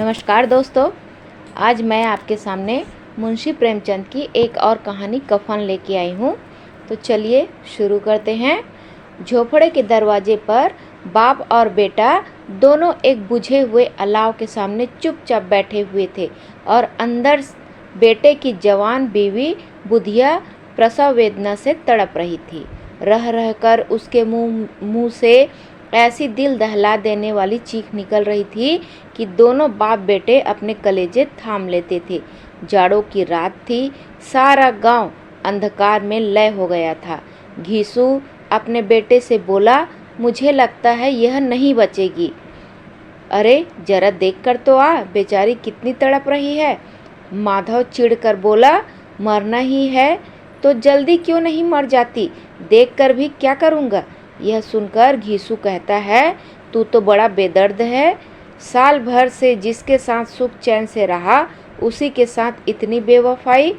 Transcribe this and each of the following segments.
नमस्कार दोस्तों, आज मैं आपके सामने मुंशी प्रेमचंद की एक और कहानी कफन लेके आई हूँ। तो चलिए शुरू करते हैं। झोपड़े के दरवाजे पर बाप और बेटा दोनों एक बुझे हुए अलाव के सामने चुपचाप बैठे हुए थे और अंदर बेटे की जवान बीवी बुधिया प्रसव वेदना से तड़प रही थी। रह रहकर उसके मुंह से ऐसी दिल दहला देने वाली चीख निकल रही थी कि दोनों बाप बेटे अपने कलेजे थाम लेते थे। जाड़ों की रात थी, सारा गांव अंधकार में लय हो गया था। घीसू अपने बेटे से बोला, मुझे लगता है यह नहीं बचेगी। अरे जरा देख कर तो आ, बेचारी कितनी तड़प रही है। माधव चिढ़कर बोला, मरना ही है तो जल्दी क्यों नहीं मर जाती, देख कर भी क्या करूँगा। यह सुनकर घीसू कहता है, तू तो बड़ा बेदर्द है। साल भर से जिसके साथ सुख चैन से रहा उसी के साथ इतनी बेवफाई।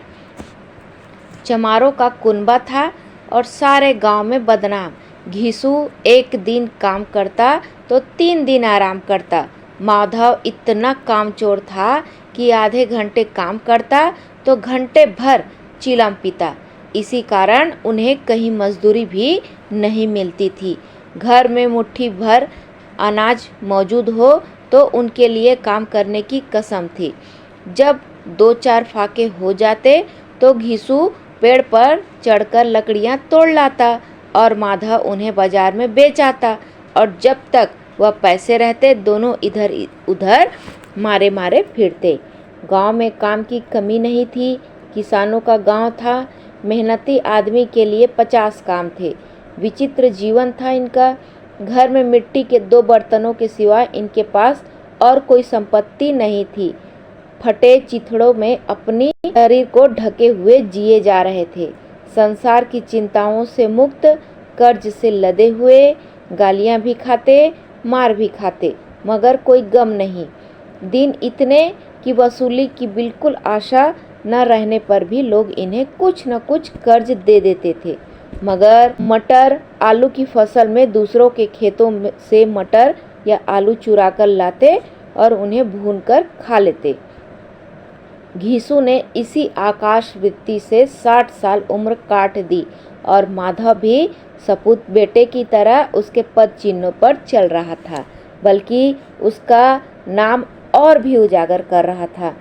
चमारों का कुनबा था और सारे गांव में बदनाम। घीसू एक दिन काम करता तो 3 दिन आराम करता। माधव इतना कामचोर था कि आधे घंटे काम करता तो घंटे भर चिलम पीता। इसी कारण उन्हें कहीं मजदूरी भी नहीं मिलती थी। घर में मुट्ठी भर अनाज मौजूद हो तो उनके लिए काम करने की कसम थी। जब 2-4 फाके हो जाते तो घीसू पेड़ पर चढ़कर लकड़ियां तोड़ लाता और माधव उन्हें बाजार में बेच आता। और जब तक वह पैसे रहते दोनों इधर उधर मारे मारे फिरते। गांव में काम की कमी नहीं थी। किसानों का गांव था। मेहनती आदमी के लिए 50 काम थे। विचित्र जीवन था इनका। घर में मिट्टी के 2 बर्तनों के सिवा इनके पास और कोई संपत्ति नहीं थी। फटे चिथड़ों में अपनी शरीर को ढके हुए जिए जा रहे थे। संसार की चिंताओं से मुक्त, कर्ज से लदे हुए, गालियां भी खाते, मार भी खाते, मगर कोई गम नहीं। दिन इतने कि वसूली की बिल्कुल आशा न रहने पर भी लोग इन्हें कुछ न कुछ कर्ज दे देते थे। मगर मटर आलू की फसल में दूसरों के खेतों से मटर या आलू चुरा कर लाते और उन्हें भूनकर खा लेते। घीसू ने इसी आकाश वृत्ति से 60 साल उम्र काट दी और माधव भी सपूत बेटे की तरह उसके पद चिन्हों पर चल रहा था, बल्कि उसका नाम और भी उजागर कर रहा था।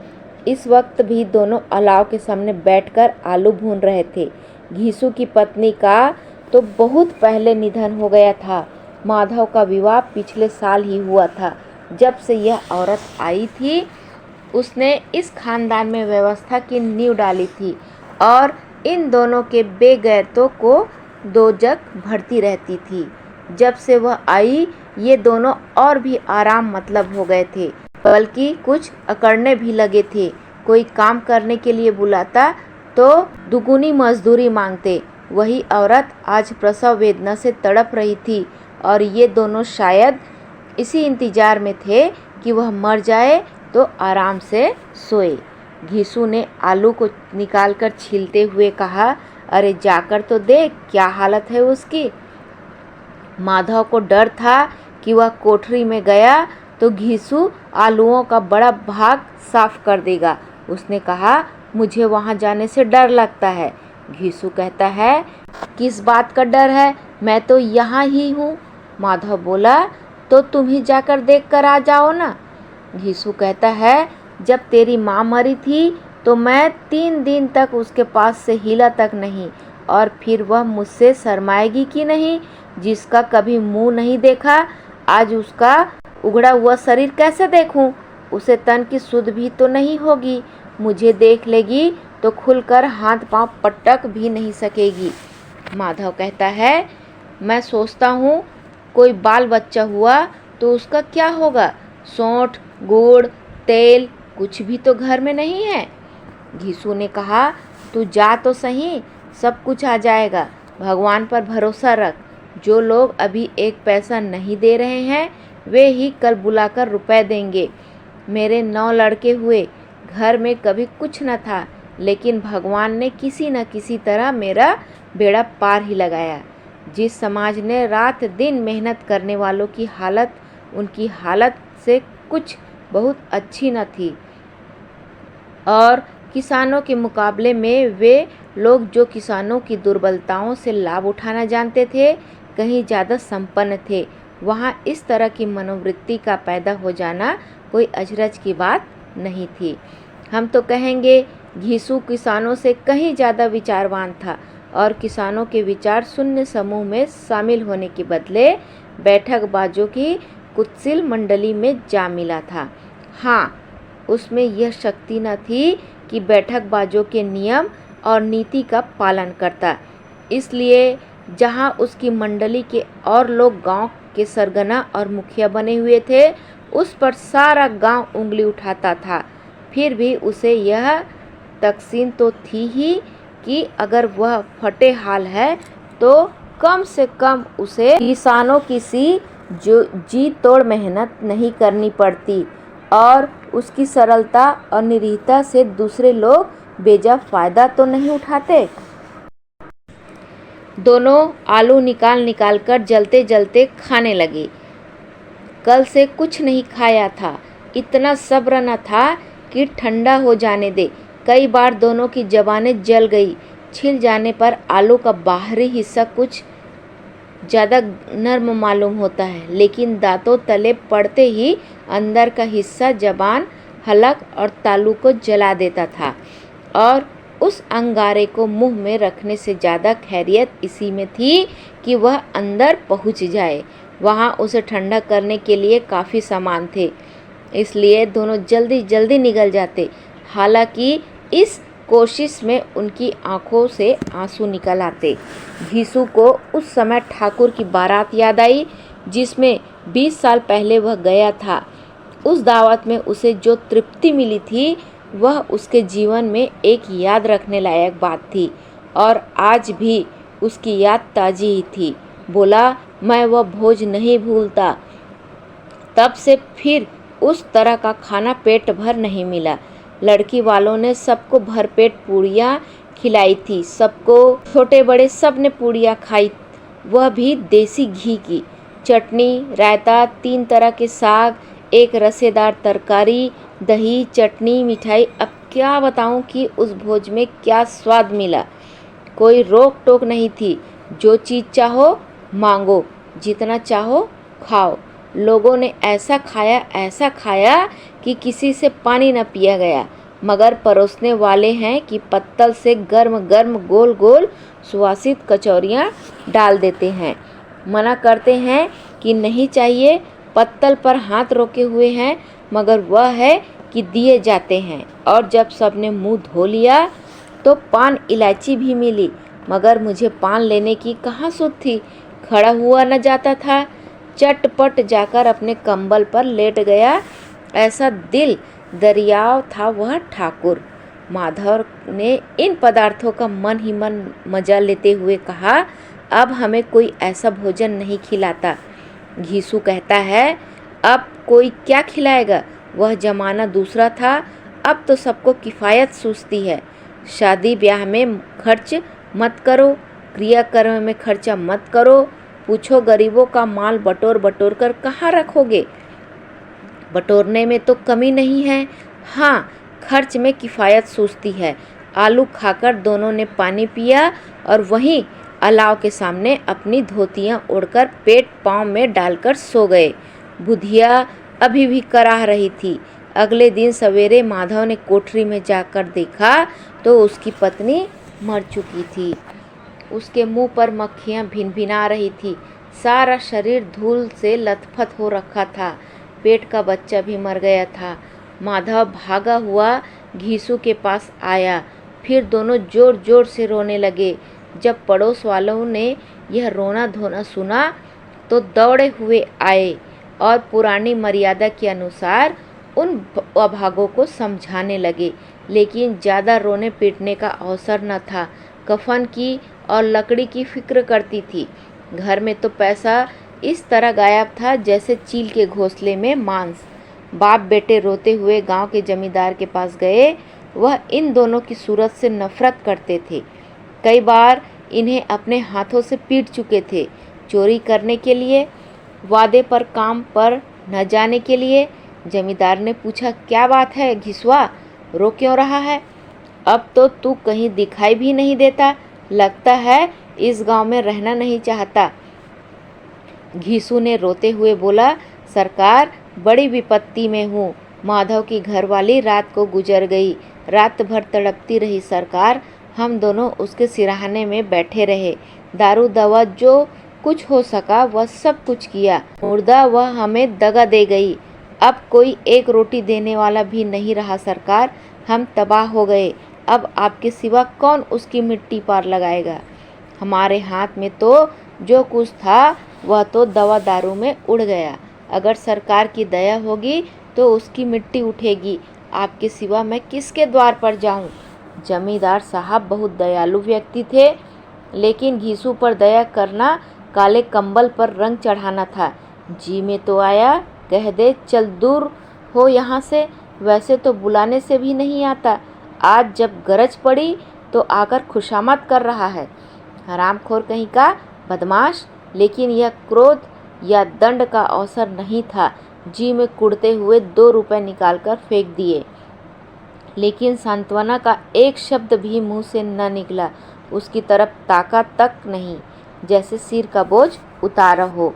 इस वक्त भी दोनों अलाव के सामने बैठकर आलू भून रहे थे। घीसू की पत्नी का तो बहुत पहले निधन हो गया था। माधव का विवाह पिछले साल ही हुआ था। जब से यह औरत आई थी उसने इस खानदान में व्यवस्था की नींव डाली थी और इन दोनों के बेगैरतों को दोजक भरती रहती थी। जब से वह आई ये दोनों और भी आराम मतलब हो गए थे, बल्कि कुछ अकड़ने भी लगे थे। कोई काम करने के लिए बुलाता तो दुगुनी मजदूरी मांगते। वही औरत आज प्रसव वेदना से तड़प रही थी और ये दोनों शायद इसी इंतजार में थे कि वह मर जाए तो आराम से सोए। घीसू ने आलू को निकालकर छीलते हुए कहा, अरे जाकर तो देख क्या हालत है उसकी। माधव को डर था कि वह कोठरी में गया तो घीसू आलूओं का बड़ा भाग साफ कर देगा। उसने कहा, मुझे वहां जाने से डर लगता है। घीसू कहता है, किस बात का डर है, मैं तो यहाँ ही हूँ। माधव बोला, तो तुम ही जाकर देख कर आ जाओ ना। घीसू कहता है, जब तेरी माँ मरी थी तो मैं 3 दिन तक उसके पास से हिला तक नहीं, और फिर वह मुझसे शर्माएगी कि नहीं। जिसका कभी मुंह नहीं देखा आज उसका उगड़ा हुआ शरीर कैसे देखूं। उसे तन की सुध भी तो नहीं होगी। मुझे देख लेगी तो खुलकर हाथ पांव पटक भी नहीं सकेगी। माधव कहता है, मैं सोचता हूँ कोई बाल बच्चा हुआ तो उसका क्या होगा। सौंठ गुड़ तेल कुछ भी तो घर में नहीं है। घीसू ने कहा, तू जा तो सही, सब कुछ आ जाएगा। भगवान पर भरोसा रख। जो लोग अभी 1 पैसा नहीं दे रहे हैं वे ही कल बुलाकर रुपए देंगे। मेरे 9 लड़के हुए, घर में कभी कुछ न था, लेकिन भगवान ने किसी न किसी तरह मेरा बेड़ा पार ही लगाया। जिस समाज ने रात दिन मेहनत करने वालों की हालत उनकी हालत से कुछ बहुत अच्छी न थी और किसानों के मुकाबले में वे लोग जो किसानों की दुर्बलताओं से लाभ उठाना जानते थे कहीं ज़्यादा संपन्न थे। वहाँ इस तरह की मनोवृत्ति का पैदा हो जाना कोई अचरज की बात नहीं थी। हम तो कहेंगे घिसू किसानों से कहीं ज़्यादा विचारवान था और किसानों के विचार शून्य समूह में शामिल होने के बदले बैठकबाजों की कुत्सिल मंडली में जा मिला था। हाँ, उसमें यह शक्ति न थी कि बैठकबाजों के नियम और नीति का पालन करता, इसलिए जहाँ उसकी मंडली के और लोग गांव के सरगना और मुखिया बने हुए थे, उस पर सारा गांव उंगली उठाता था। फिर भी उसे यह तकसीन तो थी ही कि अगर वह फटे हाल है तो कम से कम उसे किसानों की सी जो जी तोड़ मेहनत नहीं करनी पड़ती और उसकी सरलता और निरीहता से दूसरे लोग बेजा फायदा तो नहीं उठाते। दोनों आलू निकाल निकाल कर जलते जलते खाने लगे। कल से कुछ नहीं खाया था, इतना सब्र न था कि ठंडा हो जाने दे। कई बार दोनों की ज़बानें जल गई। छिल जाने पर आलू का बाहरी हिस्सा कुछ ज़्यादा नर्म मालूम होता है, लेकिन दांतों तले पड़ते ही अंदर का हिस्सा ज़बान, हलक और तालू को जला देता था और उस अंगारे को मुंह में रखने से ज़्यादा खैरियत इसी में थी कि वह अंदर पहुंच जाए। वहाँ उसे ठंडा करने के लिए काफ़ी सामान थे, इसलिए दोनों जल्दी जल्दी निकल जाते। हालांकि इस कोशिश में उनकी आंखों से आंसू निकल आते। घिसू को उस समय ठाकुर की बारात याद आई जिसमें 20 साल पहले वह गया था। उस दावत में उसे जो तृप्ति मिली थी वह उसके जीवन में एक याद रखने लायक बात थी और आज भी उसकी याद ताज़ी ही थी। बोला, मैं वह भोज नहीं भूलता। तब से फिर उस तरह का खाना पेट भर नहीं मिला। लड़की वालों ने सबको भरपेट पूड़ियाँ खिलाई थी। सबको, छोटे बड़े सब ने पूड़ियाँ खाई, वह भी देसी घी की। चटनी, रायता, 3 तरह के साग, एक रसेदार तरकारी, दही, चटनी, मिठाई। अब क्या बताऊं कि उस भोज में क्या स्वाद मिला। कोई रोक टोक नहीं थी, जो चीज़ चाहो मांगो, जितना चाहो खाओ। लोगों ने ऐसा खाया कि किसी से पानी न पिया गया, मगर परोसने वाले हैं कि पत्तल से गर्म गर्म गोल गोल सुवासित कचौरियाँ डाल देते हैं। मना करते हैं कि नहीं चाहिए, पत्तल पर हाथ रोके हुए हैं, मगर वह है कि दिए जाते हैं। और जब सबने मुंह धो लिया तो पान इलायची भी मिली, मगर मुझे पान लेने की कहाँ सुध थी। खड़ा हुआ न जाता था। चटपट जाकर अपने कंबल पर लेट गया। ऐसा दिल दरियाव था वह ठाकुर। माधव ने इन पदार्थों का मन ही मन मजा लेते हुए कहा, अब हमें कोई ऐसा भोजन नहीं खिलाता। घिसू कहता है, अब कोई क्या खिलाएगा, वह जमाना दूसरा था। अब तो सबको किफ़ायत सूझती है। शादी ब्याह में खर्च मत करो, क्रियाक्रम में खर्चा मत करो। पूछो गरीबों का माल बटोर बटोर कर कहाँ रखोगे। बटोरने में तो कमी नहीं है, हाँ खर्च में किफ़ायत सूझती है। आलू खाकर दोनों ने पानी पिया और वहीं अलाव के सामने अपनी धोतियाँ ओढ़कर पेट पाँव में डालकर सो गए। बुधिया अभी भी कराह रही थी। अगले दिन सवेरे माधव ने कोठरी में जाकर देखा तो उसकी पत्नी मर चुकी थी। उसके मुंह पर मक्खियाँ भिनभिना रही थी। सारा शरीर धूल से लथपथ हो रखा था। पेट का बच्चा भी मर गया था। माधव भागा हुआ घिसू के पास आया। फिर दोनों जोर जोर से रोने लगे। जब पड़ोस वालों ने यह रोना धोना सुना तो दौड़े हुए आए और पुरानी मर्यादा के अनुसार उन अभागों को समझाने लगे, लेकिन ज़्यादा रोने पीटने का अवसर न था। कफन की और लकड़ी की फिक्र करती थी। घर में तो पैसा इस तरह गायब था जैसे चील के घोंसले में मांस। बाप बेटे रोते हुए गांव के जमींदार के पास गए। वह इन दोनों की सूरत से नफरत करते थे। कई बार इन्हें अपने हाथों से पीट चुके थे। चोरी करने के लिए, वादे पर काम पर न जाने के लिए, जमींदार ने पूछा, क्या बात है घिसुआ, रो क्यों रहा है? अब तो तू कहीं दिखाई भी नहीं देता, लगता है इस गांव में रहना नहीं चाहता। घिसू ने रोते हुए बोला, सरकार बड़ी विपत्ति में हूँ। माधव की घरवाली रात को गुजर गई। रात भर तड़पती रही सरकार। हम दोनों उसके सिरहाने में बैठे रहे। दारू दवा जो कुछ हो सका वह सब कुछ किया। मुर्दा वह हमें दगा दे गई। अब कोई एक रोटी देने वाला भी नहीं रहा सरकार। हम तबाह हो गए। अब आपके सिवा कौन उसकी मिट्टी पार लगाएगा? हमारे हाथ में तो जो कुछ था वह तो दवा दारू में उड़ गया। अगर सरकार की दया होगी तो उसकी मिट्टी उठेगी। आपके सिवा मैं किसके द्वार पर जाऊं? जमींदार साहब बहुत दयालु व्यक्ति थे, लेकिन घिसू पर दया करना काले कंबल पर रंग चढ़ाना था। जी में तो आया, कह दे चल दूर हो यहाँ से, वैसे तो बुलाने से भी नहीं आता। आज जब गरज पड़ी तो आकर खुशामद कर रहा है। हरामखोर कहीं का, बदमाश। लेकिन यह क्रोध या दंड का अवसर नहीं था। जी में कुड़ते हुए 2 रुपए निकालकर फेंक दिए, लेकिन सांत्वना का एक शब्द भी मुंह से न निकला। उसकी तरफ ताका तक नहीं, जैसे सिर का बोझ उतारा हो।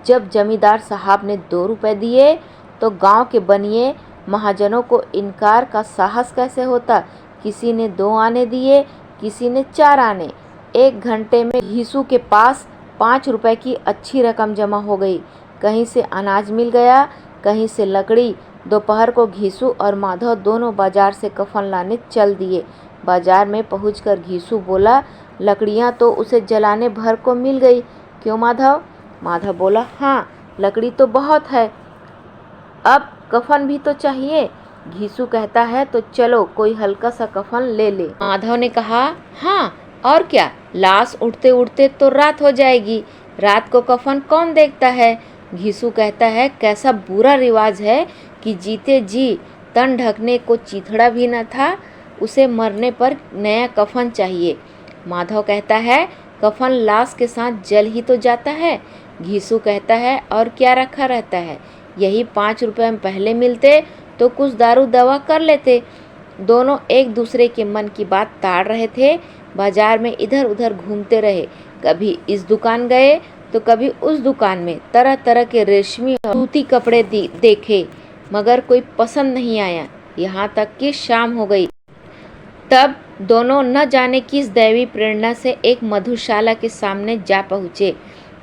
जब जमींदार साहब ने 2 रुपए दिए तो गांव के बनिए महाजनों को इनकार का साहस कैसे होता। किसी ने 2 आने दिए, किसी ने 4 आने। 1 घंटे में घिसू के पास 5 रुपए की अच्छी रकम जमा हो गई। कहीं से अनाज मिल गया, कहीं से लकड़ी। दोपहर को घिसू और माधव दोनों बाजार से कफन लाने चल दिए। बाजार में पहुंचकर घिसू बोला, लकड़ियां तो उसे जलाने भर को मिल गई, क्यों माधव? माधव बोला, हाँ लकड़ी तो बहुत है, अब कफन भी तो चाहिए। घिसू कहता है, तो चलो कोई हल्का सा कफन ले ले। माधव ने कहा, हाँ और क्या, लाश उठते उठते तो रात हो जाएगी, रात को कफन कौन देखता है? घिसू कहता है, कैसा बुरा रिवाज है कि जीते जी तन ढकने को चिथड़ा भी न था, उसे मरने पर नया कफन चाहिए। माधव कहता है, कफन लाश के साथ जल ही तो जाता है। घिसू कहता है, और क्या रखा रहता है, यही 5 रुपए में पहले मिलते तो कुछ दारू दवा कर लेते। दोनों एक दूसरे के मन की बात ताड़ रहे थे। बाजार में इधर उधर घूमते रहे, कभी इस दुकान गए तो कभी उस दुकान में। तरह तरह के रेशमी और सूती कपड़े देखे, मगर कोई पसंद नहीं आया। यहाँ तक कि शाम हो गई। तब दोनों न जाने किस दैवी प्रेरणा से एक मधुशाला के सामने जा पहुँचे।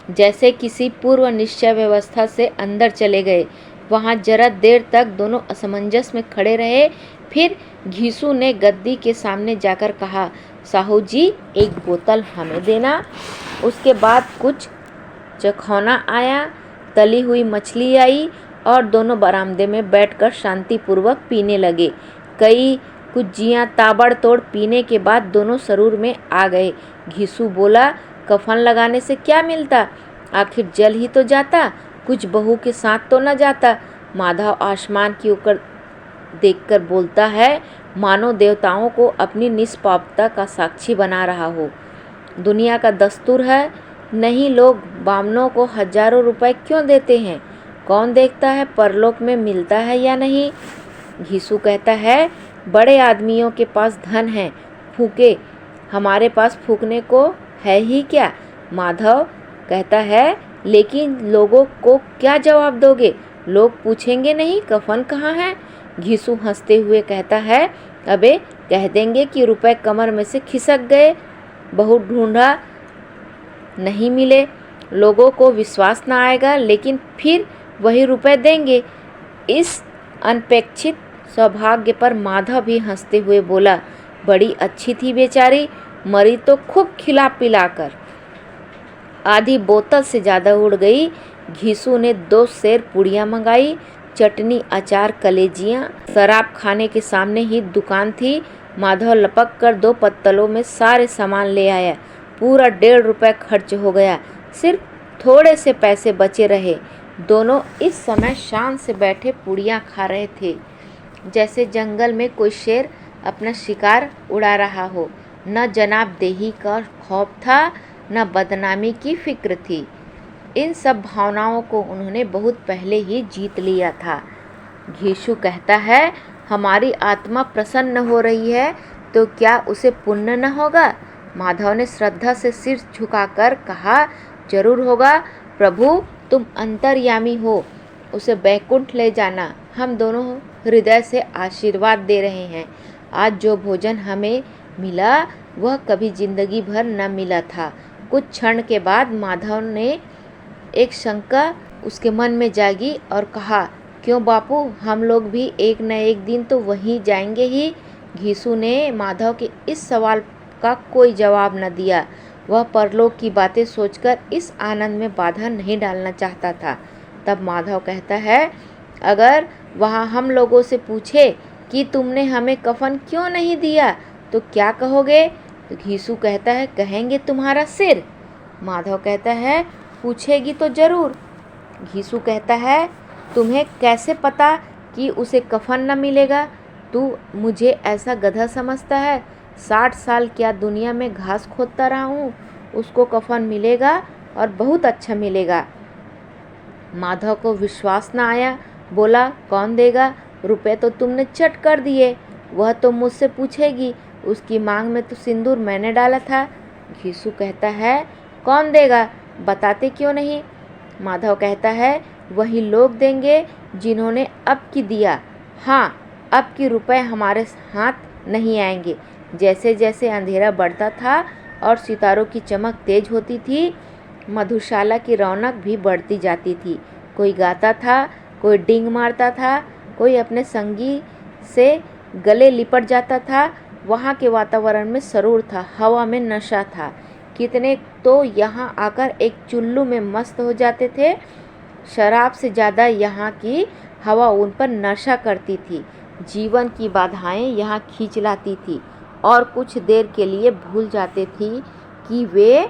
जैसे किसी पूर्व निश्चय व्यवस्था से अंदर चले गए। वहाँ जरा देर तक दोनों असमंजस में खड़े रहे। फिर घिसू ने गद्दी के सामने जाकर कहा, साहू जी एक बोतल हमें देना। उसके बाद कुछ चखौना आया, तली हुई मछली आई और दोनों बरामदे में बैठकर शांतिपूर्वक पीने लगे। कई कुज्जियाँ ताबड़तोड़ पीने के बाद दोनों सरूर में आ गए। घिसू बोला, कफन लगाने से क्या मिलता, आखिर जल ही तो जाता, कुछ बहू के साथ तो न जाता। माधव आसमान की ओर देखकर बोलता है, मानो देवताओं को अपनी निष्पापता का साक्षी बना रहा हो। दुनिया का दस्तूर है, नहीं लोग बामनों को हजारों रुपए क्यों देते हैं? कौन देखता है परलोक में मिलता है या नहीं? घिसू कहता है, बड़े आदमियों के पास धन है, फूके, हमारे पास फूकने को है ही क्या? माधव कहता है, लेकिन लोगों को क्या जवाब दोगे? लोग पूछेंगे नहीं कफन कहाँ है? घिसू हंसते हुए कहता है, अबे कह देंगे कि रुपए कमर में से खिसक गए, बहुत ढूंढा नहीं मिले। लोगों को विश्वास ना आएगा, लेकिन फिर वही रुपए देंगे। इस अनपेक्षित सौभाग्य पर माधव भी हंसते हुए बोला, बड़ी अच्छी थी बेचारी, मरी तो खूब खिला पिलाकर। आधी बोतल से ज़्यादा उड़ गई। घिसू ने 2 सेर पुड़ियाँ मंगाई, चटनी, अचार, कलेजियाँ। शराब खाने के सामने ही दुकान थी। माधव लपक कर 2 पत्तलों में सारे सामान ले आया। पूरा 1.5 रुपए खर्च हो गया, सिर्फ थोड़े से पैसे बचे रहे। दोनों इस समय शान से बैठे पुड़ियाँ खा रहे थे, जैसे जंगल में कोई शेर अपना शिकार उड़ा रहा हो। न जनाब देही का खौफ था, न बदनामी की फिक्र थी। इन सब भावनाओं को उन्होंने बहुत पहले ही जीत लिया था। घीसू कहता है, हमारी आत्मा प्रसन्न हो रही है तो क्या उसे पुण्य न होगा? माधव ने श्रद्धा से सिर झुकाकर कहा, जरूर होगा प्रभु, तुम अंतर्यामी हो, उसे बैकुंठ ले जाना। हम दोनों हृदय से आशीर्वाद दे रहे हैं। आज जो भोजन हमें मिला वह कभी जिंदगी भर न मिला था। कुछ क्षण के बाद माधव ने एक शंका उसके मन में जागी और कहा, क्यों बापू, हम लोग भी एक न एक दिन तो वहीं जाएंगे ही। घीसू ने माधव के इस सवाल का कोई जवाब न दिया। वह परलोक की बातें सोचकर इस आनंद में बाधा नहीं डालना चाहता था। तब माधव कहता है, अगर वहाँ हम लोगों से पूछे कि तुमने हमें कफन क्यों नहीं दिया तो क्या कहोगे? तो घीसू कहता है, कहेंगे तुम्हारा सिर। माधव कहता है, पूछेगी तो जरूर। घीसू कहता है, तुम्हें कैसे पता कि उसे कफन न मिलेगा? तू मुझे ऐसा गधा समझता है? 60 साल क्या दुनिया में घास खोदता रहा हूँ, उसको कफन मिलेगा और बहुत अच्छा मिलेगा। माधव को विश्वास न आया, बोला, कौन देगा? रुपए तो तुमने चट कर दिए। वह तो मुझसे पूछेगी, उसकी मांग में तो सिंदूर मैंने डाला था। घीसू कहता है, कौन देगा, बताते क्यों नहीं? माधव कहता है, वही लोग देंगे जिन्होंने अब की दिया। हाँ, अब की रुपए हमारे हाथ नहीं आएंगे। जैसे जैसे अंधेरा बढ़ता था और सितारों की चमक तेज होती थी, मधुशाला की रौनक भी बढ़ती जाती थी। कोई गाता था, कोई डींग मारता था, कोई अपने संगी से गले लिपट जाता था। वहाँ के वातावरण में सरूर था, हवा में नशा था। कितने तो यहाँ आकर एक चुल्लू में मस्त हो जाते थे। शराब से ज़्यादा यहाँ की हवा उन पर नशा करती थी। जीवन की बाधाएं यहाँ खींच लाती थी और कुछ देर के लिए भूल जाते थे कि वे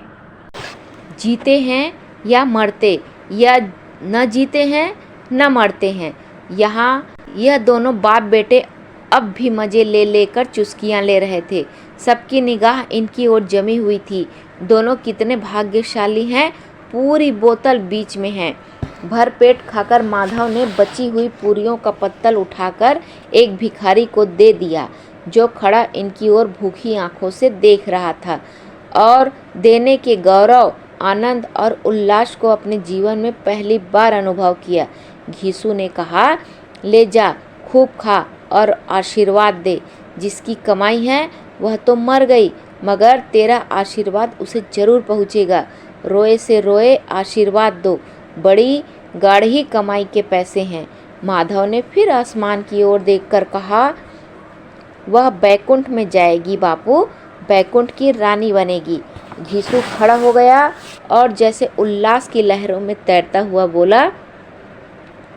जीते हैं या मरते, या न जीते हैं न मरते हैं। यहाँ यह दोनों बाप बेटे अब भी मज़े ले लेकर चुस्कियाँ ले रहे थे। सबकी निगाह इनकी ओर जमी हुई थी। दोनों कितने भाग्यशाली हैं, पूरी बोतल बीच में है। भर पेट खाकर माधव ने बची हुई पूरियों का पत्तल उठाकर एक भिखारी को दे दिया, जो खड़ा इनकी ओर भूखी आंखों से देख रहा था और देने के गौरव, आनंद और उल्लास को अपने जीवन में पहली बार अनुभव किया। घीसू ने कहा, ले जा, खूब खा और आशीर्वाद दे। जिसकी कमाई है वह तो मर गई, मगर तेरा आशीर्वाद उसे जरूर पहुँचेगा। रोए से रोए आशीर्वाद दो, बड़ी गाढ़ी कमाई के पैसे हैं। माधव ने फिर आसमान की ओर देखकर कहा, वह बैकुंठ में जाएगी बापू, बैकुंठ की रानी बनेगी। घीसू खड़ा हो गया और जैसे उल्लास की लहरों में तैरता हुआ बोला,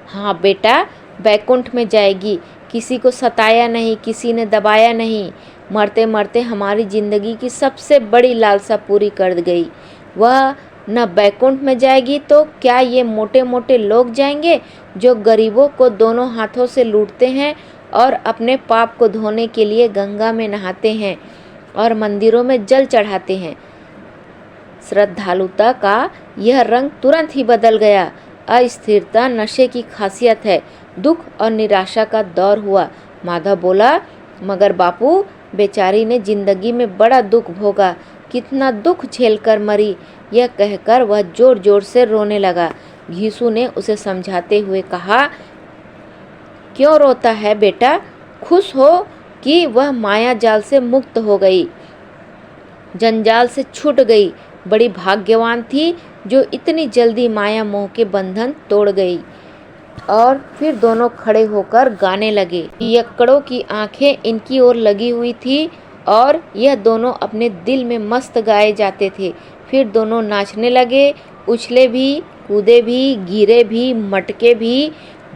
हाँ बेटा, बैकुंठ में जाएगी। किसी को सताया नहीं, किसी ने दबाया नहीं। मरते मरते हमारी ज़िंदगी की सबसे बड़ी लालसा पूरी कर गई। वह न बैकुंठ में जाएगी तो क्या ये मोटे मोटे लोग जाएंगे जो गरीबों को दोनों हाथों से लूटते हैं और अपने पाप को धोने के लिए गंगा में नहाते हैं और मंदिरों में जल चढ़ाते हैं। श्रद्धालुता का यह रंग तुरंत ही बदल गया। अस्थिरता नशे की खासियत है। दुख और निराशा का दौर हुआ। माधव बोला, मगर बापू, बेचारी ने जिंदगी में बड़ा दुख भोगा, कितना दुख झेलकर मरी। यह कहकर वह जोर जोर से रोने लगा। घीसू ने उसे समझाते हुए कहा, क्यों रोता है बेटा, खुश हो कि वह माया जाल से मुक्त हो गई, जंजाल से छूट गई। बड़ी भाग्यवान थी जो इतनी जल्दी माया मोह के बंधन तोड़ गई। और फिर दोनों खड़े होकर गाने लगे। यक्कड़ों की आंखें इनकी ओर लगी हुई थी और यह दोनों अपने दिल में मस्त गाए जाते थे। फिर दोनों नाचने लगे, उछले भी, कूदे भी, गिरे भी, मटके भी,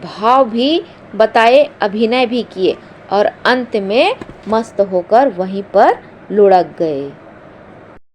भाव भी बताए, अभिनय भी किए और अंत में मस्त होकर वहीं पर लुढ़क गए।